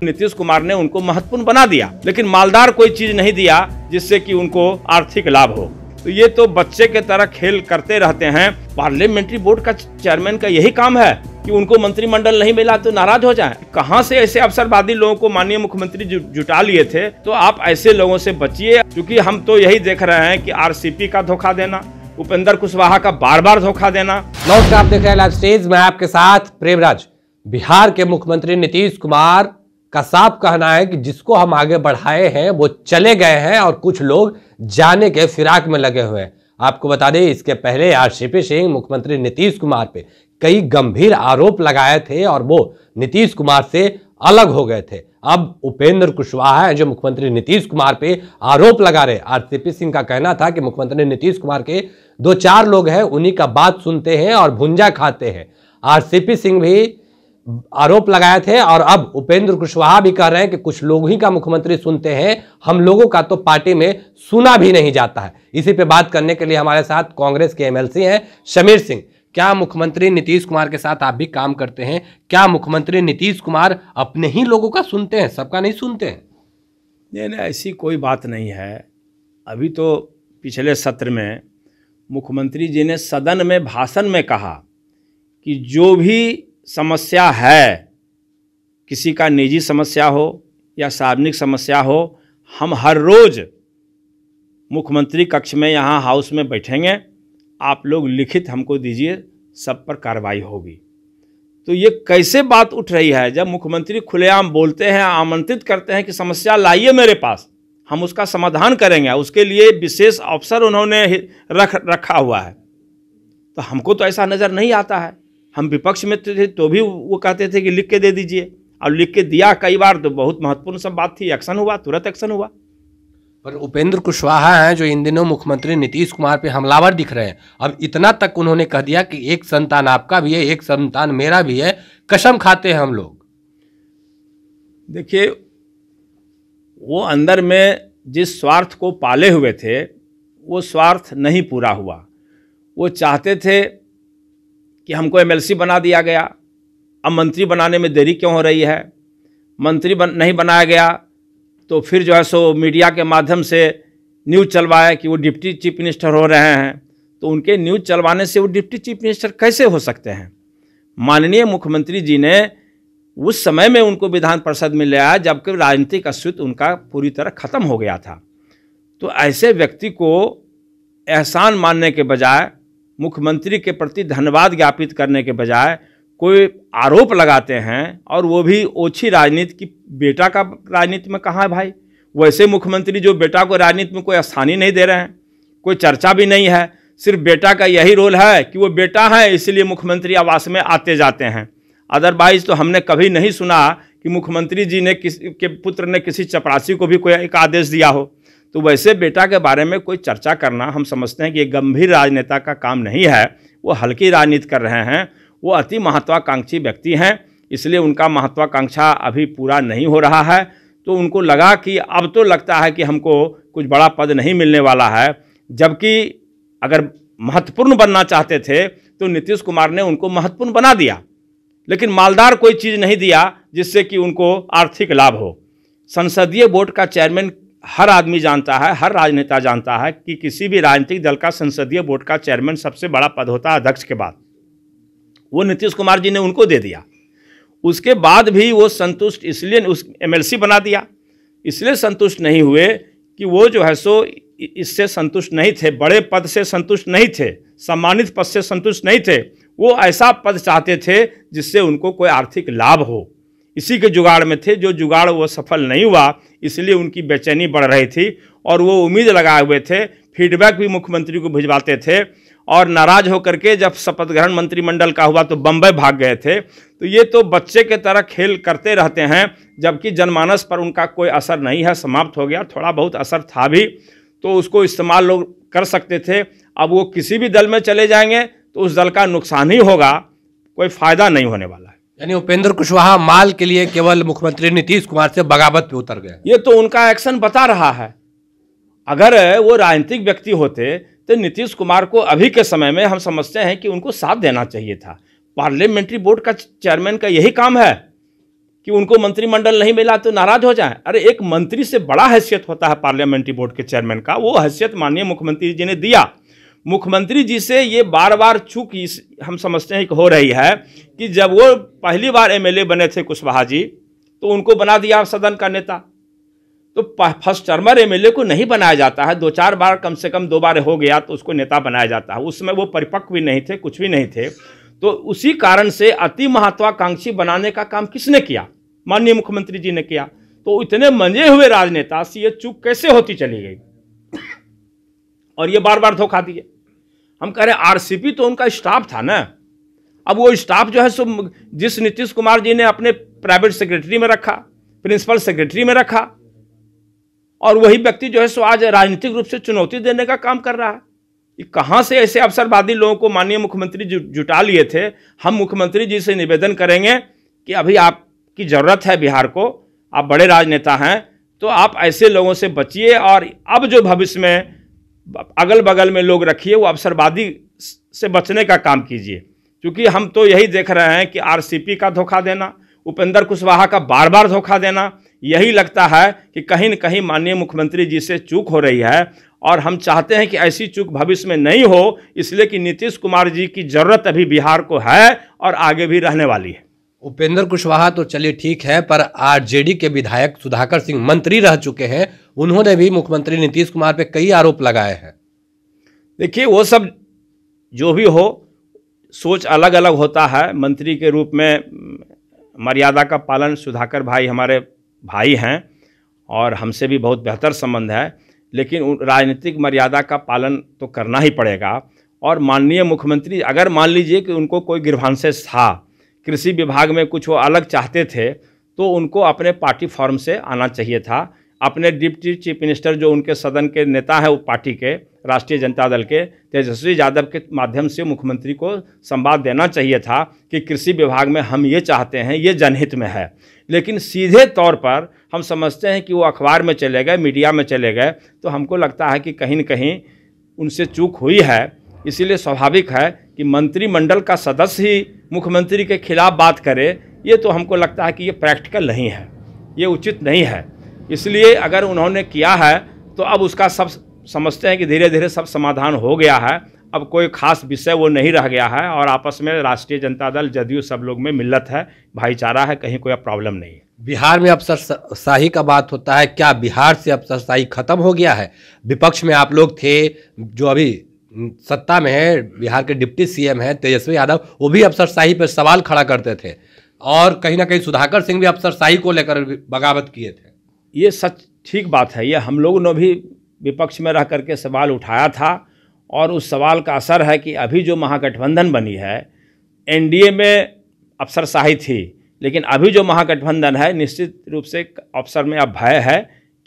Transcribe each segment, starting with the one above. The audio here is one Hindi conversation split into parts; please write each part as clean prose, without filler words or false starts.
नीतीश कुमार ने उनको महत्वपूर्ण बना दिया, लेकिन मालदार कोई चीज नहीं दिया जिससे कि उनको आर्थिक लाभ हो। तो ये तो बच्चे के तरह खेल करते रहते हैं। पार्लियामेंट्री बोर्ड का चेयरमैन का यही काम है कि उनको मंत्रिमंडल नहीं मिला तो नाराज हो जाए। कहां से ऐसे अवसरवादी लोगों को माननीय मुख्यमंत्री जुटा लिए थे। तो आप ऐसे लोगों से बचिए, क्योंकि हम तो यही देख रहे हैं कि आरसीपी का धोखा देना, उपेंद्र कुशवाहा का बार बार धोखा देना। नमस्कार, आप देख रहे हैं लाइव स्टेज में आपके साथ प्रेमराज। बिहार के मुख्यमंत्री नीतीश कुमार का साफ कहना है कि जिसको हम आगे बढ़ाए हैं वो चले गए हैं और कुछ लोग जाने के फिराक में लगे हुए हैं। आपको बता दें, इसके पहले आरसीपी सिंह मुख्यमंत्री नीतीश कुमार पे कई गंभीर आरोप लगाए थे और वो नीतीश कुमार से अलग हो गए थे। अब उपेंद्र कुशवाहा है जो मुख्यमंत्री नीतीश कुमार पे आरोप लगा रहे। आरसीपी सिंह का कहना था कि मुख्यमंत्री नीतीश कुमार के 2-4 लोग हैं, उन्हीं का बात सुनते हैं और भुंजा खाते हैं। आरसीपी सिंह भी आरोप लगाए थे और अब उपेंद्र कुशवाहा भी कह रहे हैं कि कुछ लोग ही का मुख्यमंत्री सुनते हैं, हम लोगों का तो पार्टी में सुना भी नहीं जाता है। इसी पे बात करने के लिए हमारे साथ कांग्रेस के एमएलसी हैं शमीर सिंह। क्या मुख्यमंत्री नीतीश कुमार के साथ आप भी काम करते हैं? क्या मुख्यमंत्री नीतीश कुमार अपने ही लोगों का सुनते हैं, सबका नहीं सुनते हैं? नहीं, ऐसी कोई बात नहीं है। अभी तो पिछले सत्र में मुख्यमंत्री जी ने सदन में भाषण में कहा कि जो भी समस्या है, किसी का निजी समस्या हो या सार्वजनिक समस्या हो, हम हर रोज मुख्यमंत्री कक्ष में यहाँ हाउस में बैठेंगे, आप लोग लिखित हमको दीजिए, सब पर कार्रवाई होगी। तो ये कैसे बात उठ रही है जब मुख्यमंत्री खुलेआम बोलते हैं, आमंत्रित करते हैं कि समस्या लाइए मेरे पास, हम उसका समाधान करेंगे, उसके लिए विशेष अवसर उन्होंने रखा हुआ है। तो हमको तो ऐसा नज़र नहीं आता है। हम विपक्ष में थे तो भी वो कहते थे कि लिख के दे दीजिए, और लिख के दिया कई बार, तो बहुत महत्वपूर्ण सब बात थी, एक्शन हुआ, तुरंत एक्शन हुआ। पर उपेंद्र कुशवाहा हैं जो इन दिनों मुख्यमंत्री नीतीश कुमार पे हमलावर दिख रहे हैं। अब इतना तक उन्होंने कह दिया कि एक संतान आपका भी है, एक संतान मेरा भी है, कसम खाते हैं हम लोग। देखिए, वो अंदर में जिस स्वार्थ को पाले हुए थे वो स्वार्थ नहीं पूरा हुआ। वो चाहते थे कि हमको एमएलसी बना दिया गया, अब मंत्री बनाने में देरी क्यों हो रही है। मंत्री नहीं बनाया गया तो फिर जो है सो मीडिया के माध्यम से न्यूज़ चलवाया कि वो डिप्टी चीफ मिनिस्टर हो रहे हैं। तो उनके न्यूज़ चलवाने से वो डिप्टी चीफ मिनिस्टर कैसे हो सकते हैं। माननीय मुख्यमंत्री जी ने उस समय में उनको विधान परिषद में ले आया जबकि राजनीतिक अस्तित्व उनका पूरी तरह खत्म हो गया था। तो ऐसे व्यक्ति को एहसान मानने के बजाय, मुख्यमंत्री के प्रति धन्यवाद ज्ञापित करने के बजाय कोई आरोप लगाते हैं, और वो भी ओछी राजनीति की। बेटा का राजनीति में कहाँ है भाई? वैसे मुख्यमंत्री जो बेटा को राजनीति में कोई स्थान ही नहीं दे रहे हैं, कोई चर्चा भी नहीं है। सिर्फ बेटा का यही रोल है कि वो बेटा है इसलिए मुख्यमंत्री आवास में आते जाते हैं। अदरवाइज तो हमने कभी नहीं सुना कि मुख्यमंत्री जी ने के पुत्र ने किसी चपरासी को भी कोई एक आदेश दिया हो। तो वैसे बेटा के बारे में कोई चर्चा करना, हम समझते हैं कि ये गंभीर राजनेता का काम नहीं है। वो हल्की राजनीति कर रहे हैं। वो अति महत्वाकांक्षी व्यक्ति हैं, इसलिए उनका महत्वाकांक्षा अभी पूरा नहीं हो रहा है। तो उनको लगा कि अब तो लगता है कि हमको कुछ बड़ा पद नहीं मिलने वाला है, जबकि अगर महत्वपूर्ण बनना चाहते थे तो नीतीश कुमार ने उनको महत्वपूर्ण बना दिया, लेकिन मालदार कोई चीज़ नहीं दिया जिससे कि उनको आर्थिक लाभ हो। संसदीय बोर्ड का चेयरमैन हर आदमी जानता है, हर राजनेता जानता है कि किसी भी राजनीतिक दल का संसदीय बोर्ड का चेयरमैन सबसे बड़ा पद होता है अध्यक्ष के बाद। वो नीतीश कुमार जी ने उनको दे दिया। उसके बाद भी वो संतुष्ट इसलिए उस एमएलसी बना दिया, इसलिए संतुष्ट नहीं हुए कि वो जो है सो इससे संतुष्ट नहीं थे, बड़े पद से संतुष्ट नहीं थे, सम्मानित पद से संतुष्ट नहीं थे। वो ऐसा पद चाहते थे जिससे उनको कोई आर्थिक लाभ हो। इसी के जुगाड़ में थे, जो जुगाड़ वो सफल नहीं हुआ, इसलिए उनकी बेचैनी बढ़ रही थी और वो उम्मीद लगाए हुए थे। फीडबैक भी मुख्यमंत्री को भिजवाते थे और नाराज होकर के जब शपथ ग्रहण मंत्रिमंडल का हुआ तो बम्बई भाग गए थे। तो ये तो बच्चे के तरह खेल करते रहते हैं, जबकि जनमानस पर उनका कोई असर नहीं है, समाप्त हो गया। थोड़ा बहुत असर था भी तो उसको इस्तेमाल लोग कर सकते थे। अब वो किसी भी दल में चले जाएंगे तो उस दल का नुकसान ही होगा, कोई फायदा नहीं होने वाला है। यानी उपेंद्र कुशवाहा माल के लिए केवल मुख्यमंत्री नीतीश कुमार से बगावत पे उतर गए। ये तो उनका एक्शन बता रहा है। अगर वो राजनीतिक व्यक्ति होते तो नीतीश कुमार को अभी के समय में हम समझते हैं कि उनको साथ देना चाहिए था। पार्लियामेंट्री बोर्ड का चेयरमैन का यही काम है कि उनको मंत्रिमंडल नहीं मिला तो नाराज हो जाए? अरे एक मंत्री से बड़ा हैसियत होता है पार्लियामेंट्री बोर्ड के चेयरमैन का, वो हैसियत माननीय मुख्यमंत्री जी ने दिया। मुख्यमंत्री जी से ये बार बार चूक हम समझते हैं कि हो रही है कि जब वो पहली बार एमएलए बने थे कुशवाहा जी, तो उनको बना दिया सदन का नेता। तो फर्स्ट टर्मर एमएलए को नहीं बनाया जाता है, 2-4 बार, कम से कम 2 बार हो गया तो उसको नेता बनाया जाता है। उस समय वो परिपक्व भी नहीं थे, कुछ भी नहीं थे। तो उसी कारण से अति महत्वाकांक्षी बनाने का काम किसने किया? माननीय मुख्यमंत्री जी ने किया। तो इतने मंजे हुए राजनेता से ये चूक कैसे होती चली गई और ये बार बार धोखा दिए। हम कह रहे हैं आरसीपी तो उनका स्टाफ था ना। अब वो स्टाफ जो है सो जिस नीतीश कुमार जी ने अपने प्राइवेट सेक्रेटरी में रखा, प्रिंसिपल सेक्रेटरी में रखा, और वही व्यक्ति जो है सो आज राजनीतिक रूप से चुनौती देने का काम कर रहा है। ये कहाँ से ऐसे अवसरवादी लोगों को माननीय मुख्यमंत्री जुटा लिए थे? हम मुख्यमंत्री जी से निवेदन करेंगे कि अभी आपकी ज़रूरत है बिहार को, आप बड़े राजनेता हैं, तो आप ऐसे लोगों से बचिए और अब जो भविष्य में अगल बगल में लोग रखिए वो अवसरवादी से बचने का काम कीजिए। क्योंकि हम तो यही देख रहे हैं कि आरसीपी का धोखा देना, उपेंद्र कुशवाहा का बार बार धोखा देना, यही लगता है कि कहीं न कहीं माननीय मुख्यमंत्री जी से चूक हो रही है। और हम चाहते हैं कि ऐसी चूक भविष्य में नहीं हो, इसलिए कि नीतीश कुमार जी की जरूरत अभी बिहार को है और आगे भी रहने वाली है। उपेंद्र कुशवाहा तो चलिए ठीक है, पर आरजेडी के विधायक सुधाकर सिंह मंत्री रह चुके हैं, उन्होंने भी मुख्यमंत्री नीतीश कुमार पे कई आरोप लगाए हैं। देखिए वो सब जो भी हो, सोच अलग अलग होता है। मंत्री के रूप में मर्यादा का पालन, सुधाकर भाई हमारे भाई हैं और हमसे भी बहुत बेहतर संबंध है, लेकिन राजनीतिक मर्यादा का पालन तो करना ही पड़ेगा। और माननीय मुख्यमंत्री अगर मान लीजिए कि उनको कोई ग्रीवांसेस था, कृषि विभाग में कुछ वो अलग चाहते थे, तो उनको अपने पार्टी फॉर्म से आना चाहिए था। अपने डिप्टी चीफ मिनिस्टर जो उनके सदन के नेता है वो पार्टी के राष्ट्रीय जनता दल के तेजस्वी यादव के माध्यम से मुख्यमंत्री को संवाद देना चाहिए था कि कृषि विभाग में हम ये चाहते हैं, ये जनहित में है। लेकिन सीधे तौर पर हम समझते हैं कि वो अखबार में चले गए, मीडिया में चले गए, तो हमको लगता है कि कहीं न कहीं उनसे चूक हुई है। इसीलिए स्वाभाविक है कि मंत्रिमंडल का सदस्य ही मुख्यमंत्री के खिलाफ बात करे, ये तो हमको लगता है कि ये प्रैक्टिकल नहीं है, ये उचित नहीं है। इसलिए अगर उन्होंने किया है तो अब उसका सब समझते हैं कि धीरे धीरे सब समाधान हो गया है, अब कोई खास विषय वो नहीं रह गया है और आपस में राष्ट्रीय जनता दल, जदयू सब लोग में मिलत है, भाईचारा है, कहीं कोई प्रॉब्लम नहीं है। बिहार में अफसरशाही का बात होता है, क्या बिहार से अफसरशाही खत्म हो गया है? विपक्ष में आप लोग थे, जो अभी सत्ता में है, बिहार के डिप्टी सीएम हैं तेजस्वी यादव, वो भी अफसरशाही पर सवाल खड़ा करते थे और कहीं ना कहीं सुधाकर सिंह भी अफसरशाही को लेकर बगावत किए थे। ये सच ठीक बात है, ये हम लोगों ने भी विपक्ष में रह करके सवाल उठाया था और उस सवाल का असर है कि अभी जो महागठबंधन बनी है, एनडीए में अफसरशाही थी, लेकिन अभी जो महागठबंधन है निश्चित रूप से अफसर में अब भय है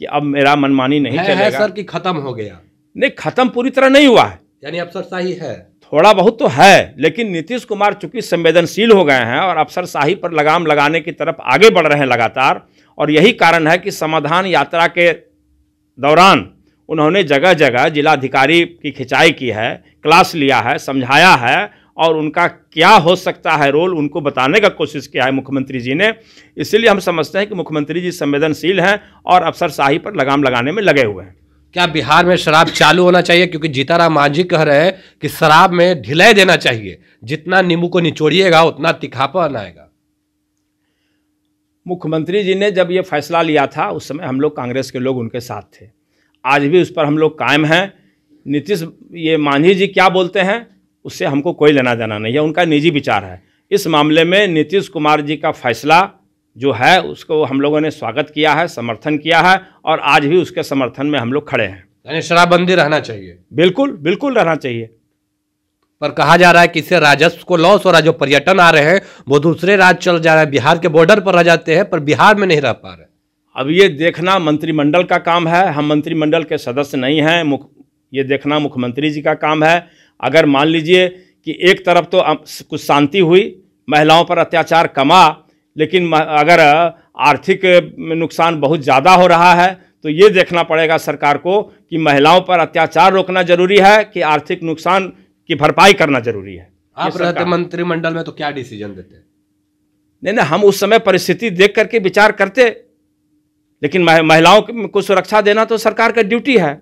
कि अब मेरा मनमानी नहीं चलेगा। है सर कि खत्म हो गया? नहीं, खत्म पूरी तरह नहीं हुआ है, यानी अफसरशाही है, थोड़ा बहुत तो है, लेकिन नीतीश कुमार चूंकि संवेदनशील हो गए हैं और अफसरशाही पर लगाम लगाने की तरफ आगे बढ़ रहे हैं लगातार, और यही कारण है कि समाधान यात्रा के दौरान उन्होंने जगह जगह जिलाधिकारी की खिंचाई की है, क्लास लिया है, समझाया है और उनका क्या हो सकता है रोल उनको बताने का कोशिश किया है मुख्यमंत्री जी ने। इसीलिए हम समझते हैं कि मुख्यमंत्री जी संवेदनशील हैं और अफसरशाही पर लगाम लगाने में लगे हुए हैं। क्या बिहार में शराब चालू होना चाहिए? क्योंकि जीताराम मांझी कह रहे हैं कि शराब में ढिलाई देना चाहिए, जितना नींबू को निचोड़िएगा उतना तीखापन आएगा। मुख्यमंत्री जी ने जब ये फैसला लिया था उस समय हम लोग कांग्रेस के लोग उनके साथ थे, आज भी उस पर हम लोग कायम हैं। नीतीश ये मांझी जी क्या बोलते हैं उससे हमको कोई लेना देना नहीं है, उनका निजी विचार है। इस मामले में नीतीश कुमार जी का फैसला जो है उसको हम लोगों ने स्वागत किया है, समर्थन किया है और आज भी उसके समर्थन में हम लोग खड़े हैं। यानी शराबबंदी रहना चाहिए? बिल्कुल बिल्कुल रहना चाहिए। पर कहा जा रहा है कि इससे राजस्व को लॉस हो रहा है, जो पर्यटन आ रहे हैं वो दूसरे राज्य चल जा रहा है, बिहार के बॉर्डर पर रह जाते हैं पर बिहार में नहीं रह पा रहे। अब ये देखना मंत्रिमंडल का काम है, हम मंत्रिमंडल के सदस्य नहीं हैं, ये देखना मुख्यमंत्री जी का काम है। अगर मान लीजिए कि एक तरफ तो कुछ शांति हुई, महिलाओं पर अत्याचार कमा, लेकिन अगर आर्थिक नुकसान बहुत ज़्यादा हो रहा है तो ये देखना पड़ेगा सरकार को कि महिलाओं पर अत्याचार रोकना जरूरी है कि आर्थिक नुकसान की भरपाई करना जरूरी है। आप रहते मंत्रिमंडल में तो क्या डिसीजन देते? नहीं, हम उस समय परिस्थिति देख करके विचार करते, लेकिन महिलाओं को सुरक्षा देना तो सरकार का ड्यूटी है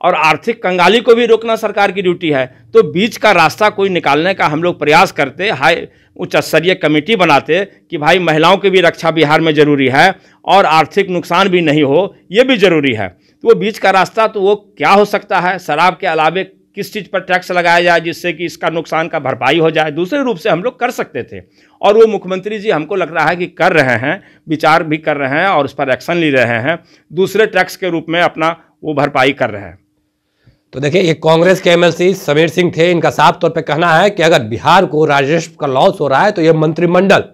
और आर्थिक कंगाली को भी रोकना सरकार की ड्यूटी है। तो बीच का रास्ता कोई निकालने का हम लोग प्रयास करते, उच्च स्तरीय कमेटी बनाते कि भाई महिलाओं की भी रक्षा बिहार में जरूरी है और आर्थिक नुकसान भी नहीं हो, ये भी जरूरी है। तो वो बीच का रास्ता तो वो क्या हो सकता है, शराब के अलावे किस चीज़ पर टैक्स लगाया जाए जिससे कि इसका नुकसान का भरपाई हो जाए, दूसरे रूप से हम लोग कर सकते थे। और वो मुख्यमंत्री जी हमको लग रहा है कि कर रहे हैं, विचार भी कर रहे हैं और उस पर एक्शन ले रहे हैं, दूसरे टैक्स के रूप में अपना वो भरपाई कर रहे हैं। तो देखिए, ये कांग्रेस के एमएलसी समीर सिंह थे, इनका साफ तौर पे कहना है कि अगर बिहार को राजस्व का लॉस हो रहा है तो ये मंत्रिमंडल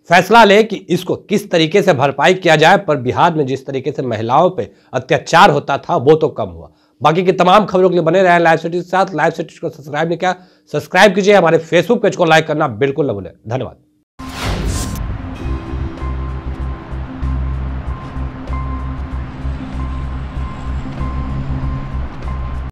फैसला ले कि इसको किस तरीके से भरपाई किया जाए, पर बिहार में जिस तरीके से महिलाओं पे अत्याचार होता था वो तो कम हुआ। बाकी की तमाम खबरों के लिए बने रहे लाइव सिटी के साथ। लाइव सिटी को सब्सक्राइब नहीं किया, सब्सक्राइब कीजिए। हमारे फेसबुक पेज को लाइक करना बिल्कुल न भूलें। धन्यवाद।